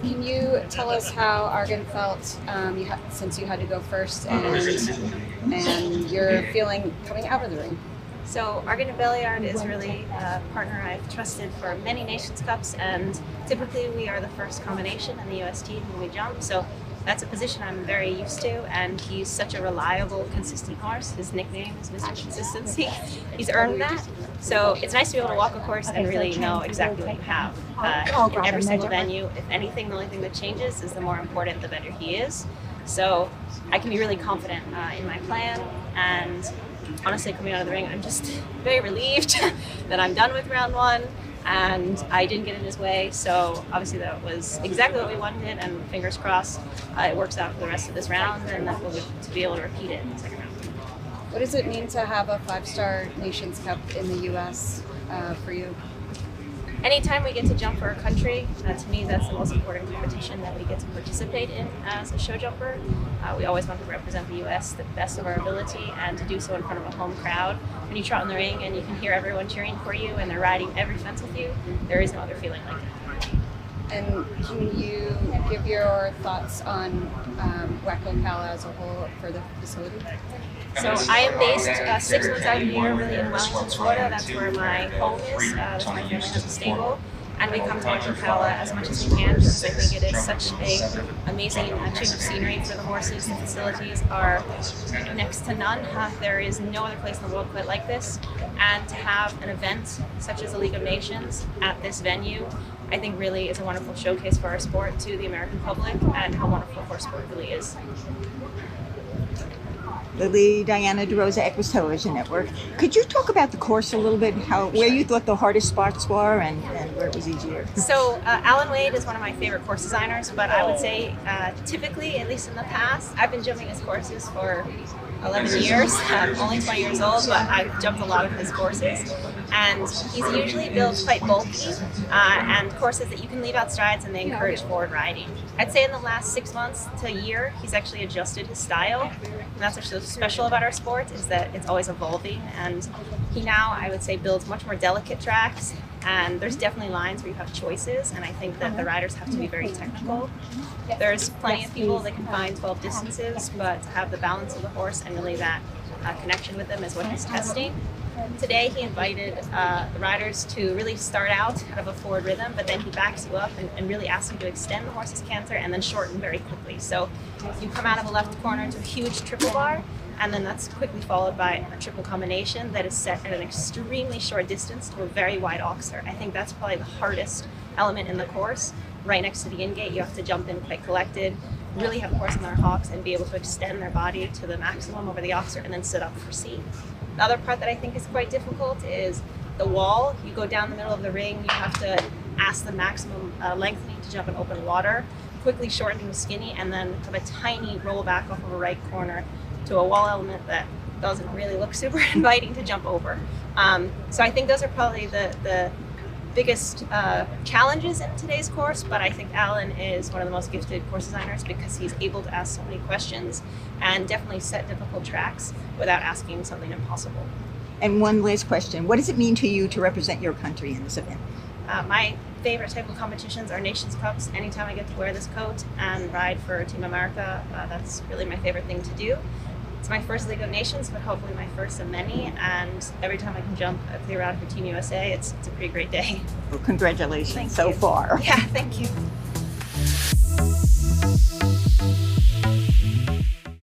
Can you tell us how Argon felt since you had to go first and your feeling coming out of the ring? So Argon and Belliard is really a partner I've trusted for many Nations Cups, and typically we are the first combination in the US team when we jump. So that's a position I'm very used to, and he's such a reliable, consistent horse. His nickname is Mr. Consistency. He's earned that. So it's nice to be able to walk a course and really know exactly what you have. In every single venue, if anything, the only thing that changes is the more important, the better he is. So I can be really confident in my plan, and honestly, coming out of the ring, I'm just very relieved that I'm done with round one and I didn't get in his way. So obviously that was exactly what we wanted, and fingers crossed it works out for the rest of this round and that we'll get to be able to repeat it in the second round. What does it mean to have a 5-star Nations Cup in the U.S. For you? Anytime we get to jump for a country, to me that's the most important competition that we get to participate in as a show jumper. We always want to represent the U.S. the best of our ability, and to do so in front of a home crowd. When you trot in the ring and you can hear everyone cheering for you and they're riding every fence with you, there is no other feeling like it. And can you give your thoughts on Waco-Cala as a whole for the facility? So I am based 6 months out of the year really in Wellington, Florida. That's where my home is. That's where my family has a stable. And we come to Waco-Cala as much as we can because I think it is such an amazing change of scenery for the horses. The facilities are next to none. There is no other place in the world quite like this. And to have an event such as the League of Nations at this venue, I think really is a wonderful showcase for our sport to the American public and how wonderful horse sport really is. Lillie, Diana De Rosa, Equus Television Network. Could you talk about the course a little bit, where you thought the hardest spots were and where it was easier? So Alan Wade is one of my favorite course designers, but I would say typically, at least in the past, I've been jumping his courses for 11 years. I'm only 20 years old, but I've jumped a lot of his courses. And he's usually built quite bulky and courses that you can leave out strides and they encourage forward riding. I'd say in the last 6 months to a year, he's actually adjusted his style. And that's what's so special about our sport, is that it's always evolving. And he now, I would say, builds much more delicate tracks. And there's definitely lines where you have choices, and I think that the riders have to be very technical. There's plenty of people that can find 12 distances, but to have the balance of the horse and really that connection with them is what he's testing. Today he invited the riders to really start out of a forward rhythm, but then he backs you up and really asks you to extend the horse's canter and then shorten very quickly. So you come out of a left corner into a huge triple bar, and then that's quickly followed by a triple combination that is set at an extremely short distance to a very wide oxer. I think that's probably the hardest element in the course. Right next to the in-gate, you have to jump in quite collected, really have the horse on their hocks and be able to extend their body to the maximum over the oxer and then sit up for C. The other part that I think is quite difficult is the wall. You go down the middle of the ring, you have to ask the maximum lengthening to jump in open water, quickly shorten to skinny, and then have a tiny roll back off of a right corner to a wall element that doesn't really look super inviting to jump over. So I think those are probably the biggest challenges in today's course, but I think Alan is one of the most gifted course designers because he's able to ask so many questions and definitely set difficult tracks without asking something impossible. And one last question. What does it mean to you to represent your country in this event? My favorite type of competitions are Nations Cups. Anytime I get to wear this coat and ride for Team America, that's really my favorite thing to do. It's my first League of Nations, but hopefully my first of many, and every time I can jump a clear route for Team USA, it's a pretty great day. Well, congratulations so far. Yeah, thank you.